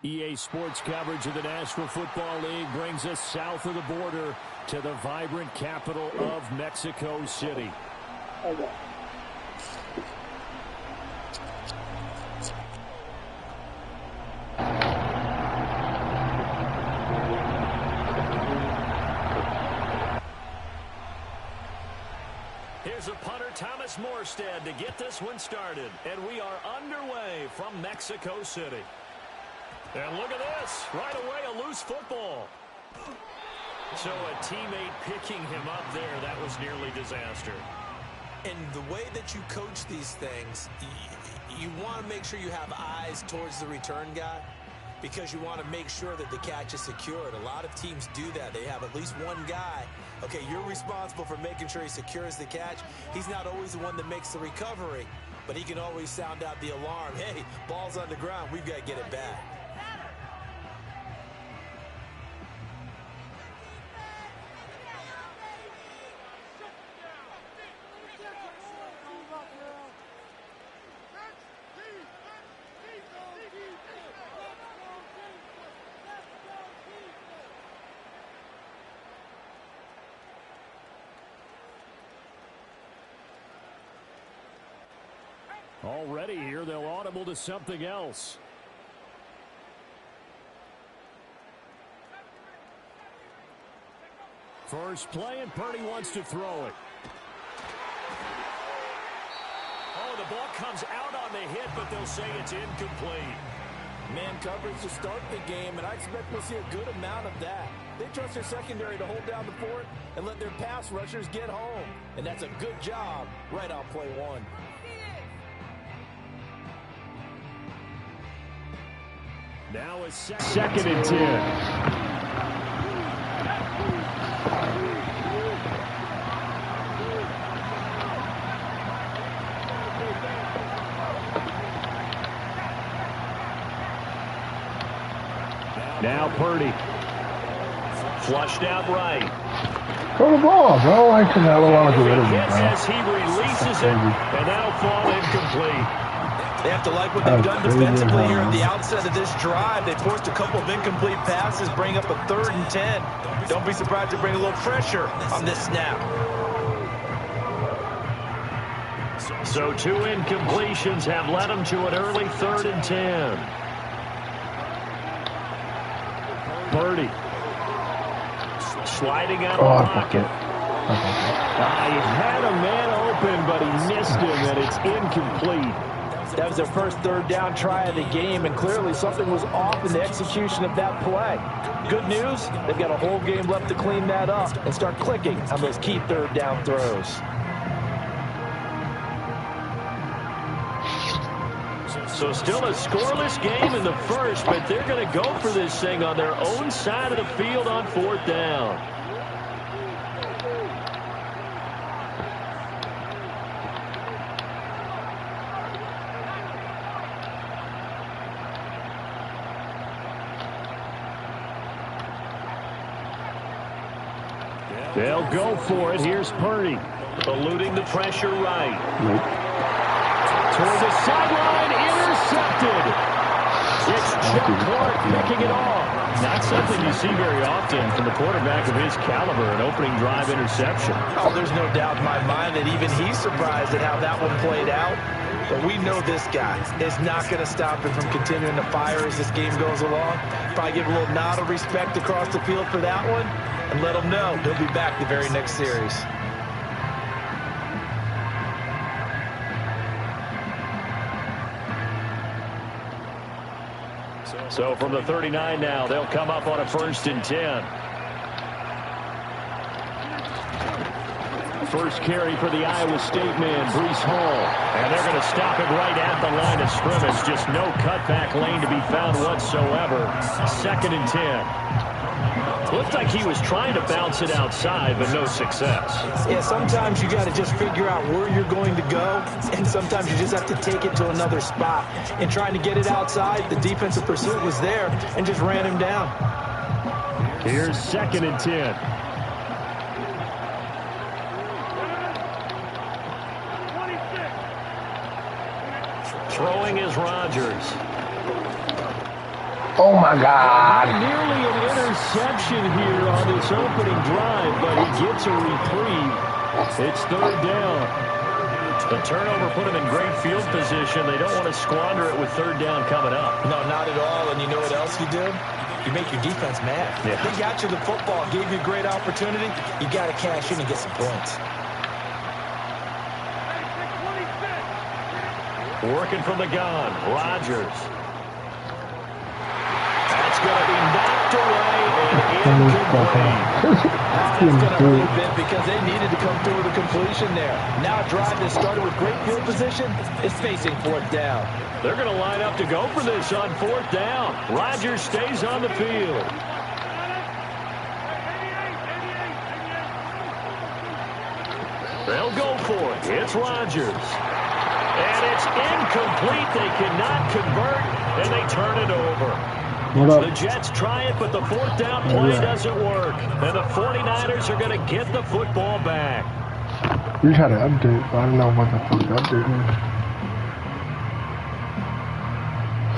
EA Sports coverage of the National Football League brings us south of the border to the vibrant capital of Mexico City. Okay. Here's a punter, Thomas Morstead, to get this one started. And we are underway from Mexico City. And look at this. Right away, a loose football. So a teammate picking him up there, that was nearly disaster. And the way that you coach these things, you want to make sure you have eyes towards the return guy because you want to make sure that the catch is secured. A lot of teams do that. They have at least one guy. Okay, you're responsible for making sure he secures the catch. He's not always the one that makes the recovery, but he can always sound out the alarm. Hey, ball's on the ground. We've got to get it back. Already here, they'll audible to something else. First play, and Purdy wants to throw it. Oh, the ball comes out on the hit, but they'll say it's incomplete. Man coverage to start the game, and I expect we'll see a good amount of that. They trust their secondary to hold down the fort and let their pass rushers get home. And that's a good job right on play one. Now a second and 10. Now Purdy. Flushed out right. Throw the ball, bro. I don't want to do it. As he releases it, and that'll fall incomplete. They have to like what they've done defensively here at the outset of this drive. They forced a couple of incomplete passes, bring up a 3rd and 10. Don't be surprised to bring a little pressure on this snap. So 2 incompletions have led them to an early 3rd and 10. Purdy. Sliding out of the pocket. He had a man open, but he missed him, and it's incomplete. That was their first 3rd down try of the game, and clearly something was off in the execution of that play. Good news, they've got a whole game left to clean that up and start clicking on those key 3rd down throws. So still a scoreless game in the first, but they're going to go for this thing on their own side of the field on 4th down. They'll go for it. Here's Purdy. Eluding the pressure right. Toward the sideline. Intercepted. It's Chuck Clark picking it off. Not something you see very often from a quarterback of his caliber, an opening drive interception. Oh, there's no doubt in my mind that even he's surprised at how that one played out. But we know this guy is not going to stop him from continuing to fire as this game goes along. Probably give a little nod of respect across the field for that one. And let him know he'll be back the very next series. So from the 39 now, they'll come up on a 1st and 10. First carry for the Iowa State man, Breece Hall. And they're going to stop it right at the line of scrimmage. Just no cutback lane to be found whatsoever. 2nd and 10. Looked like he was trying to bounce it outside, but no success. Yeah, sometimes you got to just figure out where you're going to go, and sometimes you just have to take it to another spot. And trying to get it outside, the defensive pursuit was there and just ran him down. Here's 2nd and 10. Throwing is Rodgers. Oh my God. Nearly an interception here on this opening drive, but he gets a reprieve. It's third down. The turnover put him in great field position. They don't want to squander it with third down coming up. No, not at all. And you know what else you did? You make your defense mad. Yeah. They got you the football, gave you a great opportunity. You got to cash in and get some points. Working from the gun, Rodgers. That's going to be knocked away and incomplete. That's going to hurt a bit because they needed to come through with a completion there. Now a drive that started with great field position is facing fourth down. They're going to line up to go for this on fourth down. Rodgers stays on the field. They'll go for it. It's Rodgers. And it's incomplete. They cannot convert, and they turn it over. The Jets try it, but the fourth down play doesn't work. And the 49ers are going to get the football back. We had an update, but I don't know what the fuck the update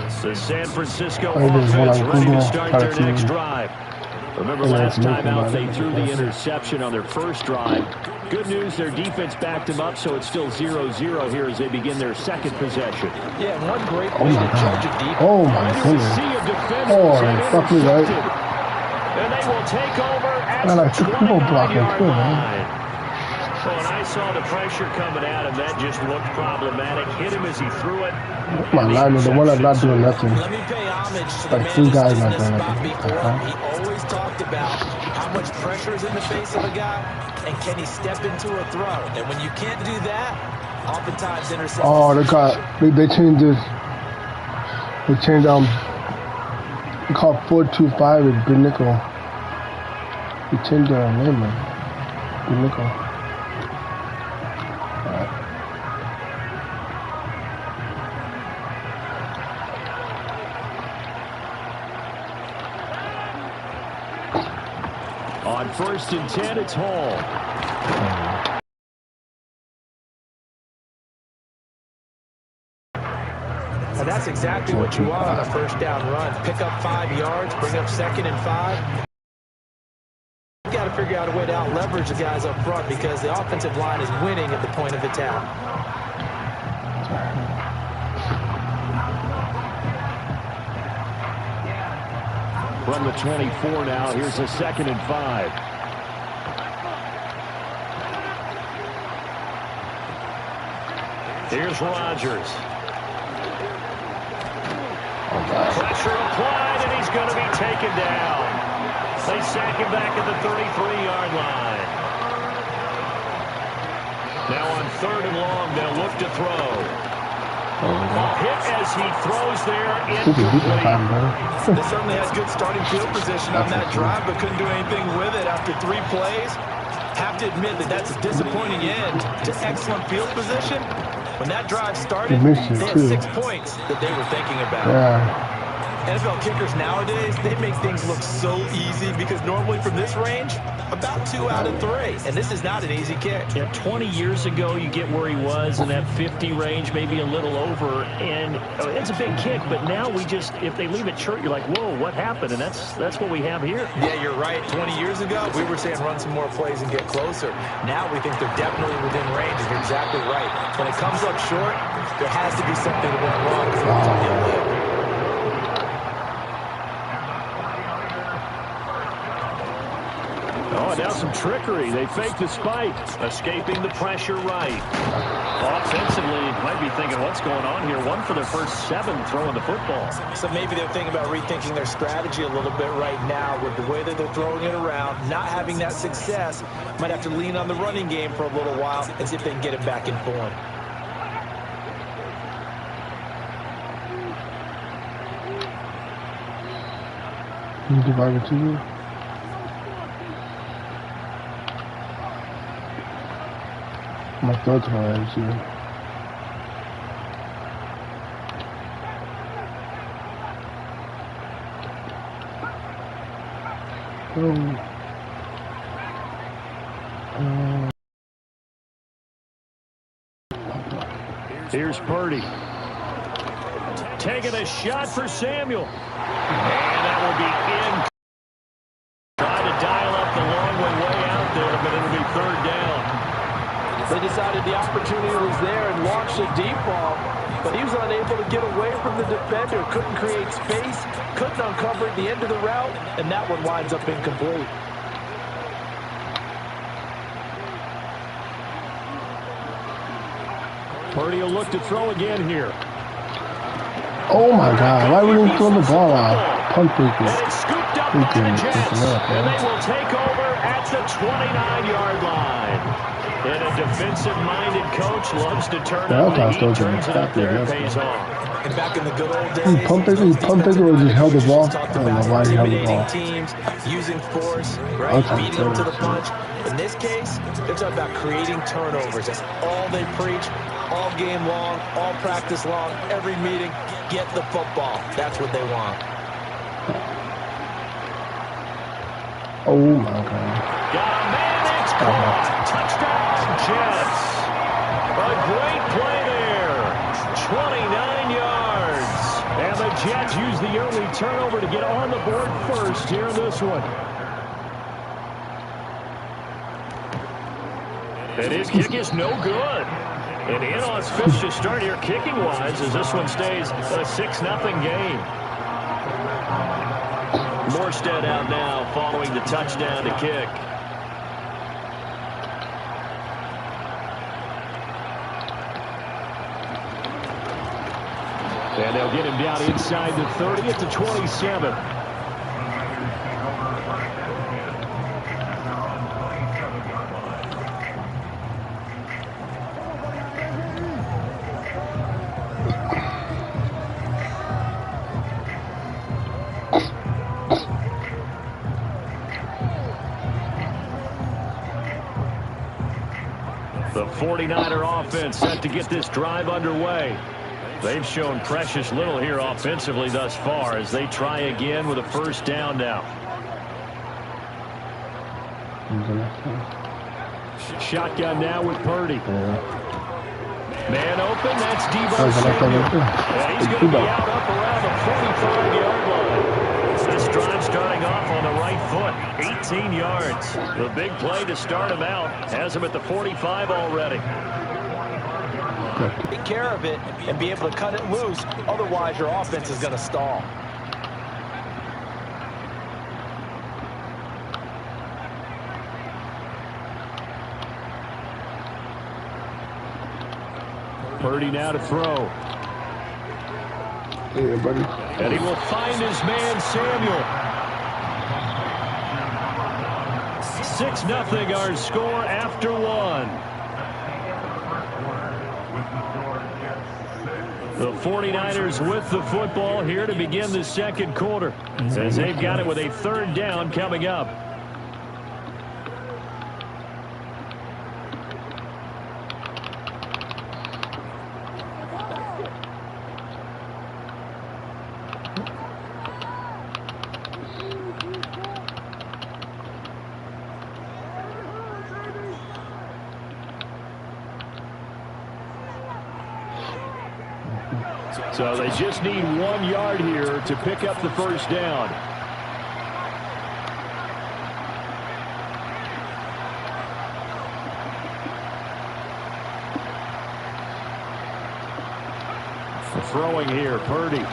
is. The San Francisco offense ready to start their next drive. Remember last time out they threw the interception on their first drive. Good news, their defense backed them up, so it's still 0-0 here as they begin their second possession. Yeah, one great way to judge a defense. Oh my goodness. Fuck me, right? And they will take over at Man, the I took people blocking too, man. Well, and I saw the pressure coming at him. That just looked problematic. Hit him as he threw it. My lineman, the one that's not doing nothing. Let me pay homage to the Like man two who's guys been not in this doing spot nothing. before. He always talked about how much pressure is in the face of a guy, and can he step into a throw? And when you can't do that, oftentimes interception. Oh, they changed this. They changed they called 4-2-5 with Good Nickel. They changed their name, man. Good Nickel. On 1st and 10, it's Hall. And that's exactly what you want on a first down run. Pick up 5 yards, bring up 2nd and 5. You've got to figure out a way to out-leverage the guys up front because the offensive line is winning at the point of attack. From the 24 now, here's a 2nd and 5. Here's Rodgers. Pressure applied, and he's going to be taken down. They sack him back at the 33-yard line. Now on 3rd and long, they'll look to throw. A hit as he throws there. They certainly had good starting field position on that drive, but couldn't do anything with it after 3 plays. Have to admit that that's a disappointing end to excellent field position. When that drive started, they had 6 points that they were thinking about. Yeah. NFL kickers nowadays, they make things look so easy because normally from this range, about 2 out of 3. And this is not an easy kick. Yeah, 20 years ago, you get where he was in that 50 range, maybe a little over. And it's a big kick, but now we just, if they leave it short, you're like, whoa, what happened? And that's what we have here. Yeah, you're right. 20 years ago, we were saying run some more plays and get closer. Now we think they're definitely within range, and you're exactly right. When it comes up short, there has to be something that went wrong before it's on your lip. Oh, now some trickery. They fake the spike, escaping the pressure right. Offensively, you might be thinking, what's going on here? 1 for their first 7 throwing the football. So maybe they're thinking about rethinking their strategy a little bit right now with the way that they're throwing it around, not having that success. Might have to lean on the running game for a little while and see if they can get it back in form. You divide it to you. My thoughts are actually. Here's Purdy. Taking a shot for Samuel. And that will be in. Trying to dial up the long way out there, but it'll be third down. They decided the opportunity was there and launched a deep ball, but he was unable to get away from the defender. Couldn't create space, couldn't uncover at the end of the route, and that one winds up incomplete. Purdy will look to throw again here. Oh my God! Why wouldn't he throw the ball out? Punt breaker. And it's scooped up by the Jets. And they will take over at the 29-yard line. And a defensive-minded coach loves to turn up the heat, turns it up there, pays off. And back in the good old days, Punt breaker or just held the ball? I don't know why he held the ball. Teams, using force, right? Beating them to the punch. In this case, they're talking about creating turnovers. That's all they preach, all game long, all practice long, every meeting. Get the football. That's what they want. Oh my God. Got a man that's caught. Touchdown, Jets. A great play there. 29 yards. And the Jets use the early turnover to get on the board first here in this one. And his kick is no good. And in on his fifth to start here kicking-wise as this one stays a 6-0 game. Morstead out now following the touchdown to kick. And they'll get him down inside the 30 at the 27. The 49er offense set to get this drive underway. They've shown precious little here offensively thus far as they try again with a first down now. Shotgun now with Purdy. Man open, that's Debo Samuel. And he's going to be out up around the 45-yard line. This drive starting off on the right foot, 18 yards. The big play to start him out has him at the 45 already. Take care of it and be able to cut it loose. Otherwise, your offense is going to stall. Purdy now to throw. Yeah, buddy. And he will find his man, Samuel. 6-0 our score after one. The 49ers with the football here to begin the second quarter as they've got it with a third down coming up. So they just need 1 yard here to pick up the first down. Throwing here, Purdy.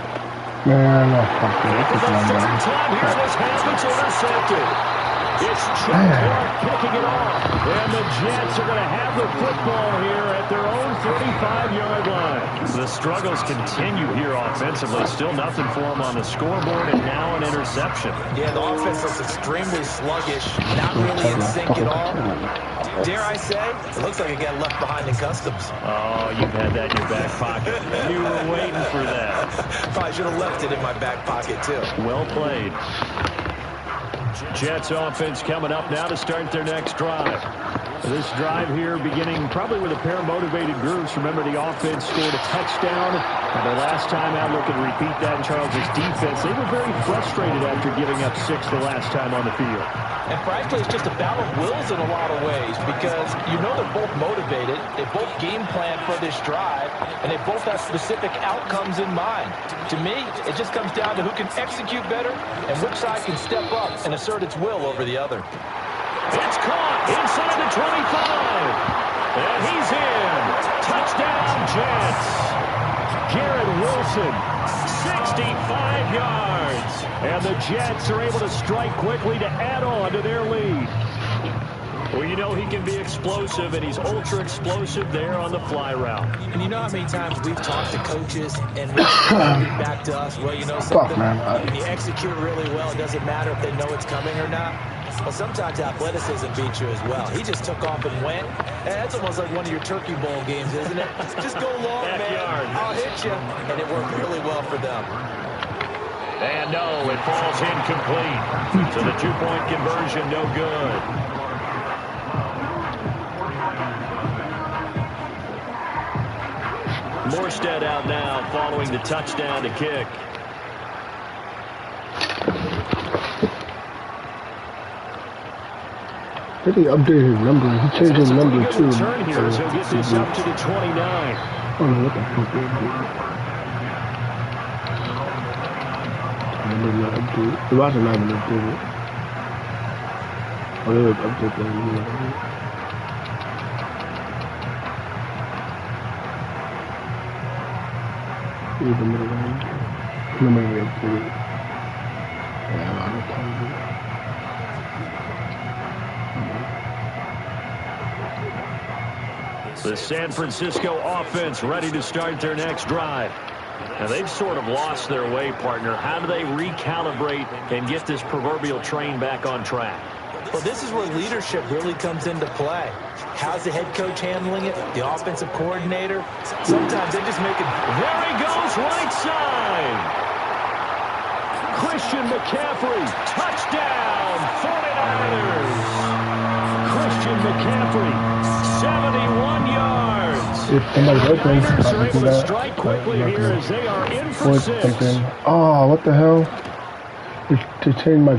Man, no, For the third time here, this happens intercepted. It's Chuck picking it off. And the Jets are going to have the football here at their own 35-yard line. The struggles continue here offensively. Still nothing for them on the scoreboard, and now an interception. Yeah, the offense looks extremely sluggish, not really in sync at all. Dare I say, it looks like it got left behind in customs. Oh, you've had that in your back pocket. You were waiting for that. Probably should have left it in my back pocket, too. Well played. Jets offense coming up now to start their next drive. This drive here beginning probably with a pair of motivated groups. Remember, the offense scored a touchdown. And the last time out, looking to repeat that in Charles' defense. They were very frustrated after giving up 6 the last time on the field. And frankly, it's just a battle of wills in a lot of ways because you know they're both motivated. They both game plan for this drive, and they both have specific outcomes in mind. To me, it just comes down to who can execute better and which side can step up and assert its will over the other. It's caught inside the 25. And he's in. Touchdown, Jets. Garrett Wilson, 65 yards. And the Jets are able to strike quickly to add on to their lead. Well, you know he can be explosive, and he's ultra explosive there on the fly route. And you know how many times we've talked to coaches and they've back to us, well, you know something, when you execute really well, it doesn't matter if they know it's coming or not. Well, sometimes athleticism beats you as well. He just took off and went. And that's almost like one of your Turkey Bowl games, isn't it? Just go long, man. I'll hit you. And it worked really well for them. And no, it falls incomplete. So the 2-point conversion, no good. Morstead out now following the touchdown to kick. I think he updated his number. He changed his number too. Turn here, so get this up to the 29. Oh, no, what the fuck is it? The Roger not even updated it. Oh, they would update that. Here's the middle range. Nobody updated it. Yeah, I don't know. The San Francisco offense ready to start their next drive. Now, they've sort of lost their way, partner. How do they recalibrate and get this proverbial train back on track? Well, this is where leadership really comes into play. How's the head coach handling it? The offensive coordinator? Sometimes they just make it. There he goes, right side. Christian McCaffrey, touchdown, 49ers. Christian McCaffrey, 71 yards. If somebody's open, Niners are I can able do to that. strike quickly here as they are in for Or 6. something. Oh, what the hell? To change my, I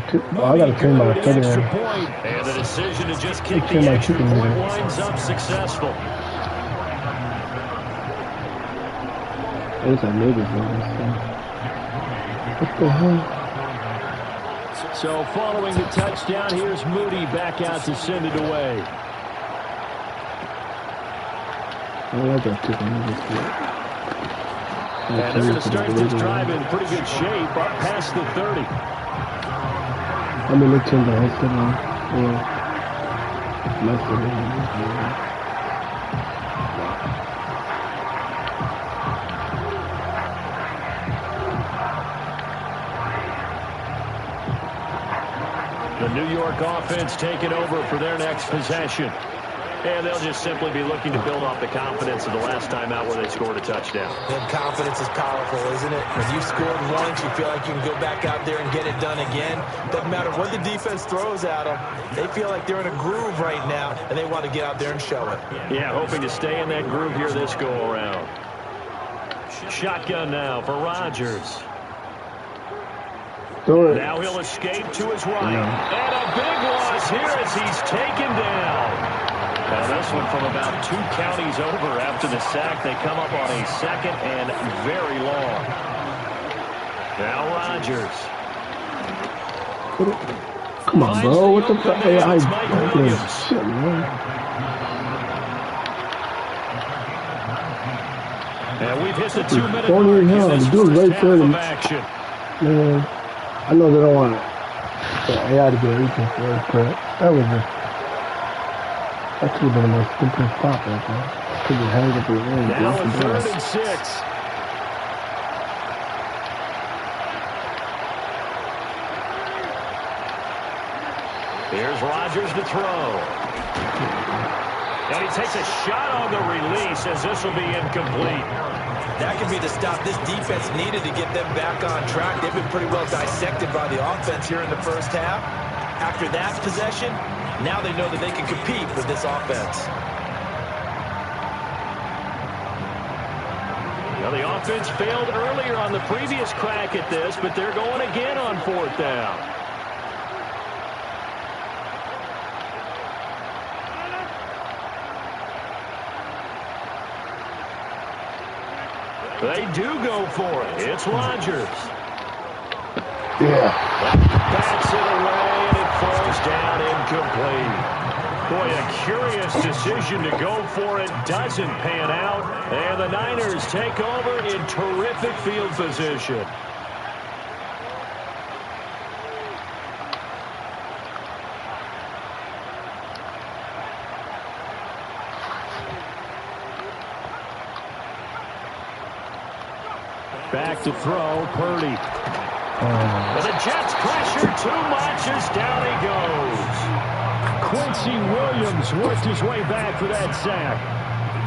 gotta change my setting. And the decision to just kick the my extra chicken point nugget. winds up successful. It's a nigga thing. What the hell? So following the touchdown, here's Moody back out to send it away. I like that chicken nugget. And they're going to start this drive in pretty good shape, up past the 30. I mean, let's change the whole setting. It's less than it. The New York offense taking over for their next possession. And they'll just simply be looking to build off the confidence of the last time out where they scored a touchdown. And confidence is powerful, isn't it? When you scored once, you feel like you can go back out there and get it done again. Doesn't matter what the defense throws at them. They feel like they're in a groove right now, and they want to get out there and show it. Yeah, hoping to stay in that groove here this go-around. Shotgun now for Rodgers. Now he'll escape to his right. And a big loss here as he's taken down. Now this one from about 2 counties over after the sack. They come up on a 2nd and very long. Now Rodgers. Come on, bro. What the fuck? Hey, shit, man. And we've hit the 2-minute Don't even mark know. in this Do it first right half there. of action. Man, I know they don't want it. But I had to get everything for it, but that was just. That could have been the most simple stop right there. Could have hanged up your end. Now in 3rd and 6. Here's Rodgers to throw. And he takes a shot on the release as this will be incomplete. That could be the stop this defense needed to get them back on track. They've been pretty well dissected by the offense here in the first half. After that possession, now they know that they can compete with this offense. Now, the offense failed earlier on the previous crack at this, but they're going again on 4th down. They do go for it. It's Rodgers. Yeah. Bats it away, and it falls down incomplete. Boy, a curious decision to go for it. Doesn't pan out. And the Niners take over in terrific field position. Back to throw, Purdy. And the Jets pressure too much as down he goes. Quincy Williams worked his way back for that sack.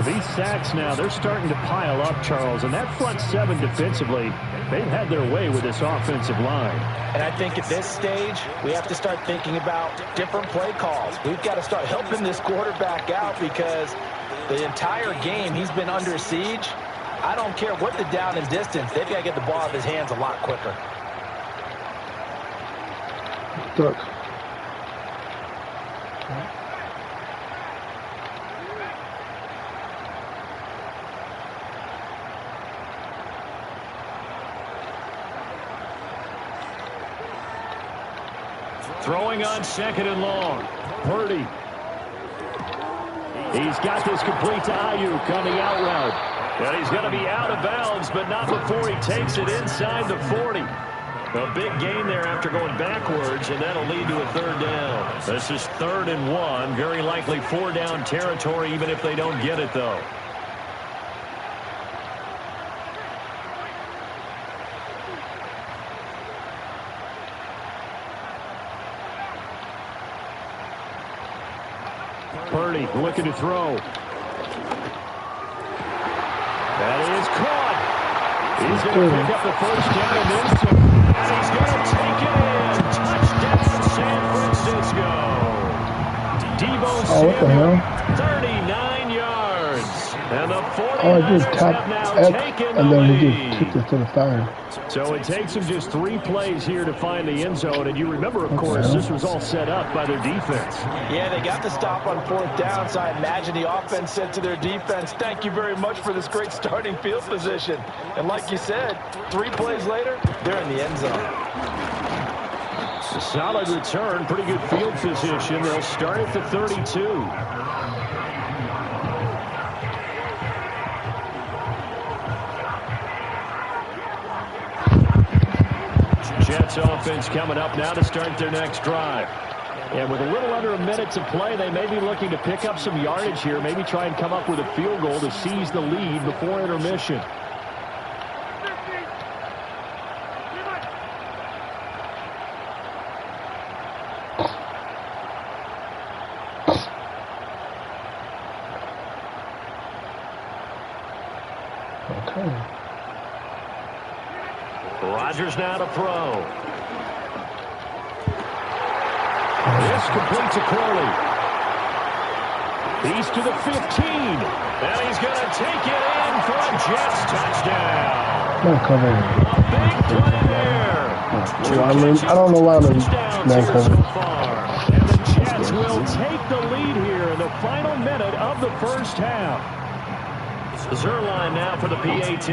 These sacks now, they're starting to pile up, Charles. And that front seven defensively, they've had their way with this offensive line. And I think at this stage, we have to start thinking about different play calls. We've got to start helping this quarterback out because the entire game he's been under siege. I don't care what the down and distance. They've got to get the ball out of his hands a lot quicker. Look. Throwing on 2nd and long. Purdy. He's got this complete to Ayuk on the out route. And he's going to be out of bounds, but not before he takes it inside the 40. A big gain there after going backwards, and that'll lead to a 3rd down. This is 3rd and 1. Very likely 4-down territory, even if they don't get it, though. Purdy looking to throw. That is caught. He's going to pick up the 1st down and then some. And he's going to take it in. Touchdown, San Francisco. Deebo Samuel, 39 yards. And the 49ers have now taken the lead. He just took it to the 5. So it takes them just 3 plays here to find the end zone. And you remember, of course, this was all set up by their defense. Yeah, they got the stop on 4th down, so I imagine the offense said to their defense, thank you very much for this great starting field position. And like you said, 3 plays later, they're in the end zone. Solid return, pretty good field position. They'll start at the 32. Jets offense coming up now to start their next drive. And with a little under a minute to play, they may be looking to pick up some yardage here, maybe try and come up with a field goal to seize the lead before intermission. Rodgers now to throw. This complete to Crowley. He's to the 15. And he's going to take it in for a Jets touchdown. Man cover. A big play there. I don't know why I'm in man cover. So far. And the Jets will take the lead here in the final minute of the 1st half. Zerline now for the PAT.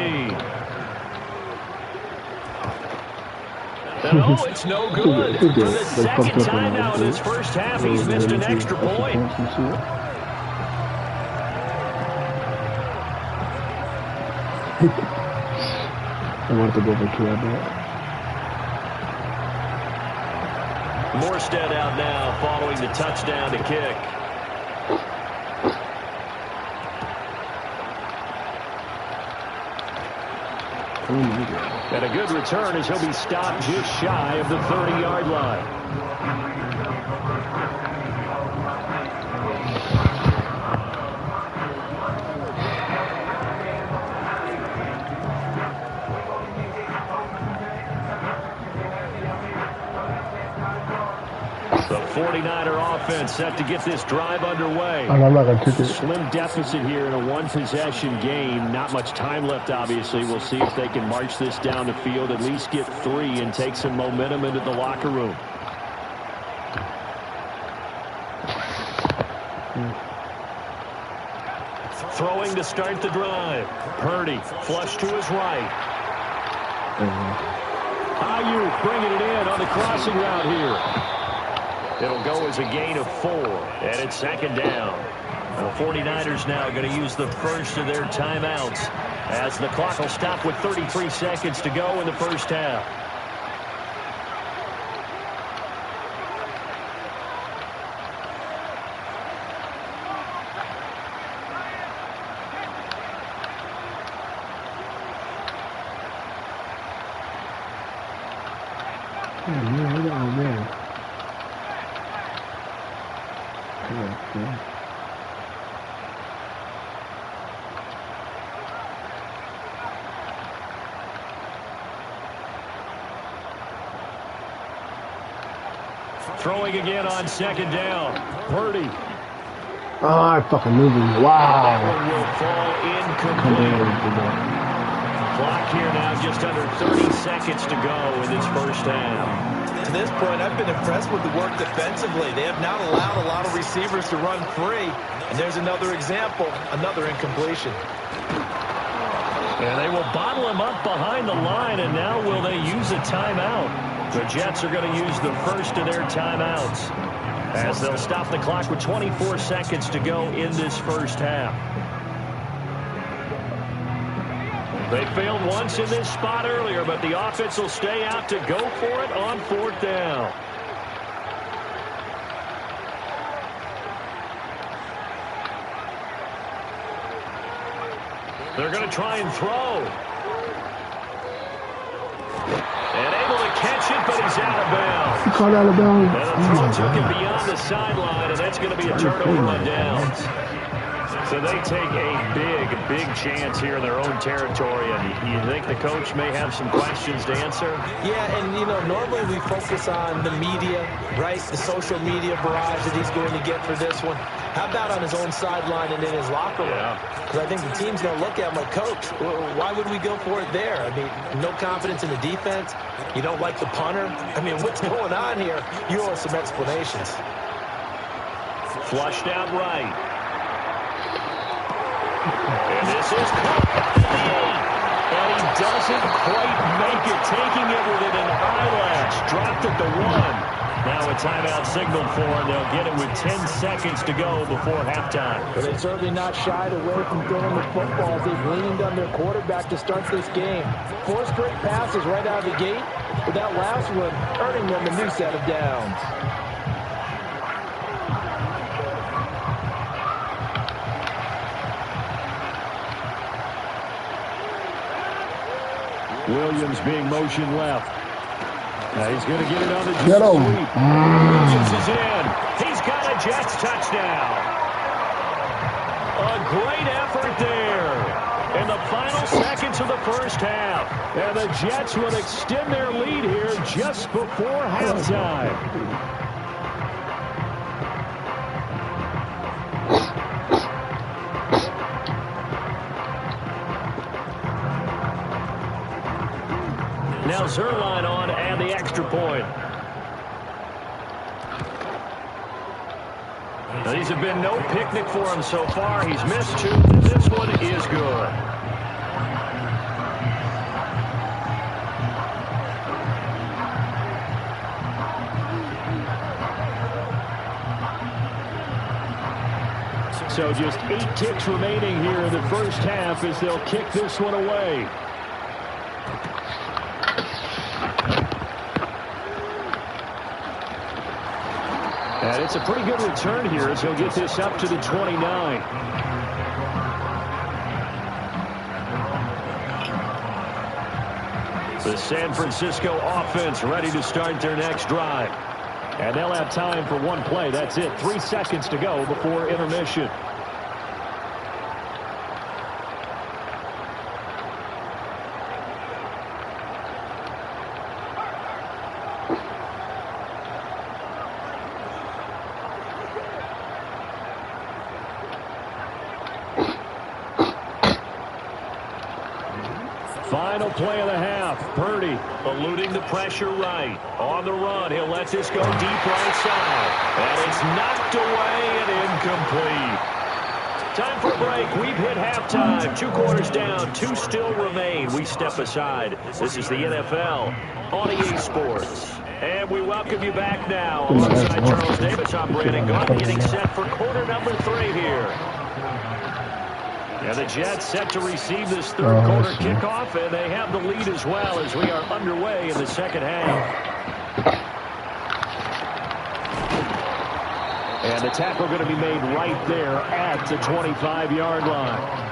No, it's no good. For the 2nd time now in his 1st half, he's missed an extra point. I want to go for 2 at that. Morstead out now following the touchdown to kick. And a good return as he'll be stopped just shy of the 30-yard line. The 49er offense set to get this drive underway. And I'm not going to take it. Slim deficit here in a one-possession game. Not much time left, obviously. We'll see if they can march this down the field, at least get 3, and take some momentum into the locker room. Throwing to start the drive. Purdy, flush to his right. Ayuk bringing it in on the crossing route here. It'll go as a gain of 4, and it's second down. The 49ers now going to use the first of their timeouts as the clock will stop with 33 seconds to go in the first half. Throwing again on second down. Purdy. Oh, I fucking moved him. Wow. That one will fall incomplete. Clock here now just under 30 seconds to go in this first half. To this point, I've been impressed with the work defensively. They have not allowed a lot of receivers to run free. And there's another example, another incompletion. And they will bottle him up behind the line, and now will they use a timeout? The Jets are going to use the first of their timeouts as they'll stop the clock with 24 seconds to go in this first half. They failed once in this spot earlier, but the offense will stay out to go for it on 4th down. They're going to try and throw. And able to catch it, but he's out of bounds. He caught out of bounds. And the throw took him beyond the sideline, and that's going to be a turnover on downs. So they take a big chance here in their own territory. And you think the coach may have some questions to answer? Yeah, and, you know, normally we focus on the media, right? The social media barrage that he's going to get for this one. How about on his own sideline and in his locker room? Because I think the team's going to look at him like, Coach, why would we go for it there? I mean, no confidence in the defense. You don't like the punter. I mean, what's going on here? You owe us some explanations. Flushed out right. And this is caught at the 8. And he doesn't quite make it. Taking it within an eyelash. Dropped at the 1. Now a timeout signaled for, and they'll get it with 10 seconds to go before halftime. But they've certainly not shied away from throwing the football as they've leaned on their quarterback to start this game. 4 straight passes right out of the gate, with that last one earning them a new set of downs. Williams being motion left. Now he's going to get it on the Get him. sweep. Williams is in. He's got a Jets touchdown. A great effort there in the final seconds of the first half. And the Jets will extend their lead here just before halftime. Now Zerline on and the extra point. Now, these have been no picnic for him so far. He's missed 2. This one is good. So just 8 ticks remaining here in the first half as they'll kick this one away. And it's a pretty good return here as he'll get this up to the 29. The San Francisco offense ready to start their next drive. And they'll have time for one play. That's it. 3 seconds to go before intermission. final play of the half. Purdy eluding the pressure right. On the run, he'll let this go deep right side. And it's knocked away and incomplete. Time for a break. We've hit halftime. 2 quarters down. 2 still remain. We step aside. This is the NFL on EA Sports. And we welcome you back now. Alongside Charles Davis, I'm Brandon Gaudin, getting set for quarter number 3 here. And the Jets set to receive this third quarter kickoff, and they have the lead as well as we are underway in the second half. And the tackle going to be made right there at the 25-yard line.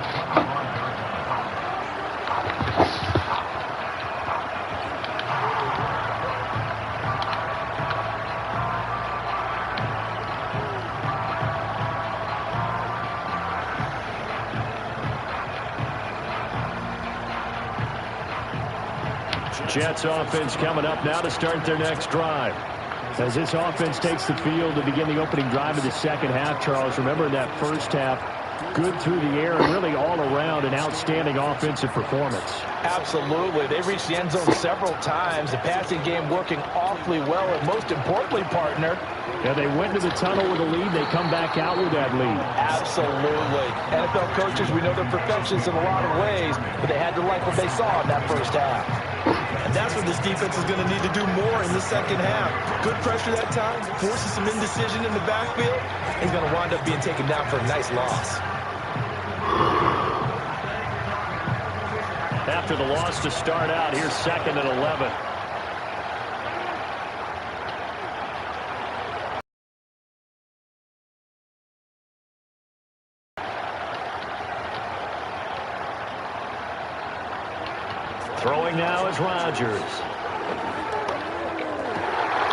Jets offense coming up now to start their next drive. As this offense takes the field to begin the opening drive of the second half, Charles, remember that first half, good through the air and really all around an outstanding offensive performance. Absolutely. They reached the end zone several times. The passing game working awfully well, and most importantly, partner, yeah, they went to the tunnel with a lead. They come back out with that lead. Absolutely. NFL coaches, we know they're perfectionists in a lot of ways, but they had to like what they saw in that first half. And that's what this defense is going to need to do more in the second half. Good pressure that time, forces some indecision in the backfield. He's going to wind up being taken down for a nice loss. After the loss to start out, here's 2nd and 11. Throwing now is Rodgers.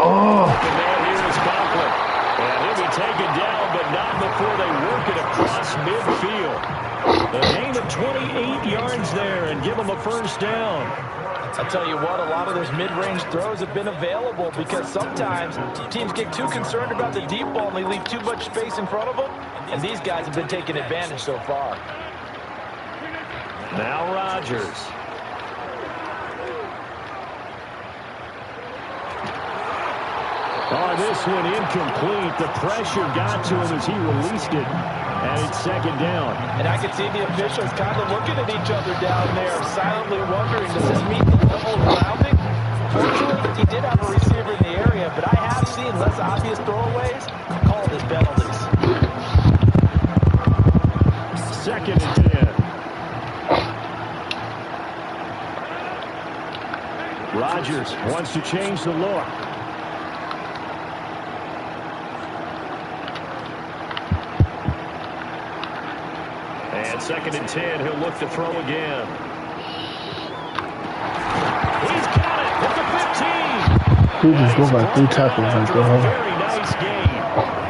Oh. The man here is Conklin. And he'll be taken down, but not before they work it across midfield. A gain of 28 yards there and give them a first down. I'll tell you what, a lot of those mid-range throws have been available because sometimes teams get too concerned about the deep ball and they leave too much space in front of them. And these guys have been taking advantage so far. Now Rodgers. Oh, this one incomplete. The pressure got to him as he released it. And it's 2nd down. And I can see the officials kind of looking at each other down there, silently wondering, does this meet the level of grounding? Fortunately, he did have a receiver in the area, but I have seen less obvious throwaways called as penalties. 2nd and 10. Rodgers wants to change the look. And 2nd and 10, he'll look to throw again. He's got it at the 15. He just go by 3 tackles right there. Very nice gain.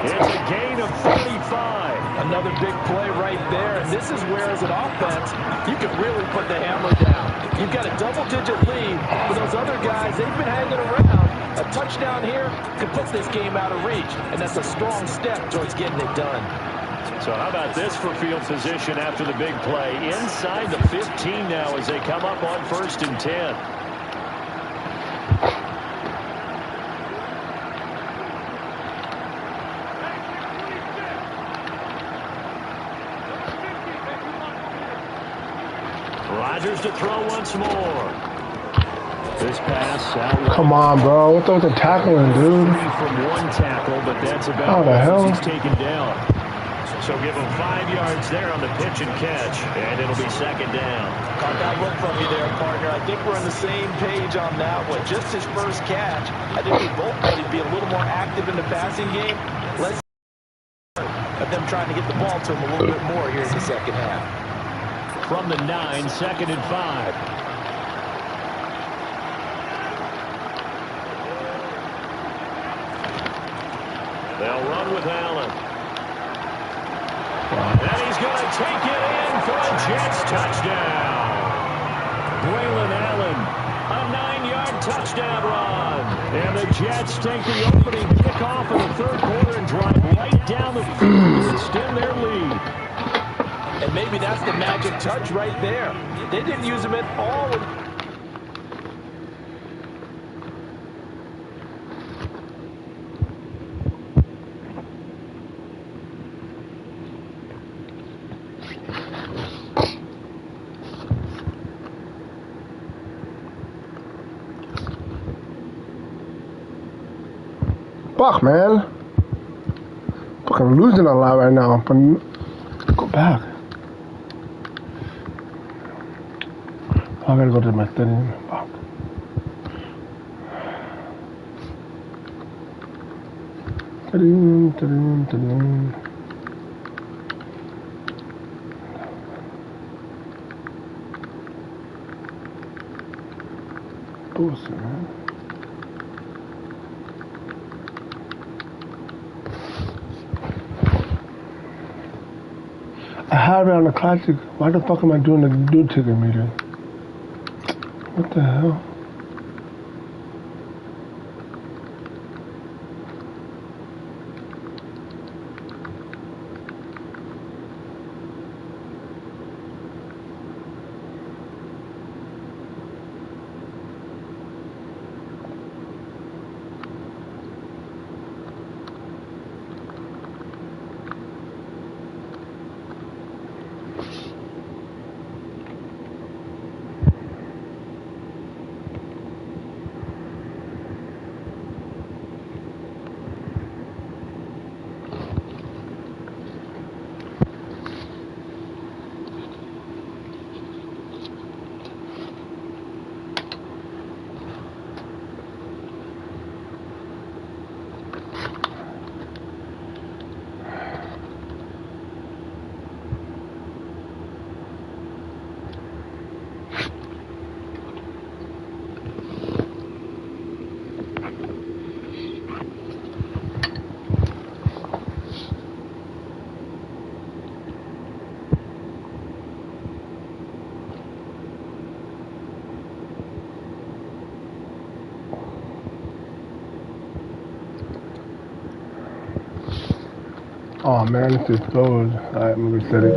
It's a gain of 45. Another big play right there. And this is where, as an offense, you can really put the hammer down. You've got a double-digit lead. For those other guys, they've been hanging around. A touchdown here could put this game out of reach. And that's a strong step towards getting it done. So how about this for field position after the big play? Inside the 15 now as they come up on 1st and 10. Rodgers to throw once more. This pass out. Come on, bro. What's up with the tackling, dude? From one tackle, but that's about how the hell he's taken down. So give him 5 yards there on the pitch and catch, and it'll be 2nd down. Caught that look from you there, partner. I think we're on the same page on that one. Just his first catch. I think we both thought he'd be a little more active in the passing game. Let's of them trying to get the ball to him a little bit more here in the second half. From the 9, 2nd and 5. They'll run with Allen. And he's going to take it in for a Jets touchdown. Braylon Allen, a 9-yard touchdown run. And the Jets take the opening kickoff of the third quarter and drive right down the field to extend their lead. And maybe that's the magic touch right there. They didn't use him at all Fuck, man. Fucking losing a lot right now. But go back. I gotta go to my study. Fuck. Ta-dum. Bullshit, man. I have it on the classic. Why the fuck am I doing the dude ticket meter? What the hell? Oh man, this is closed. Alright, I'm gonna reset it.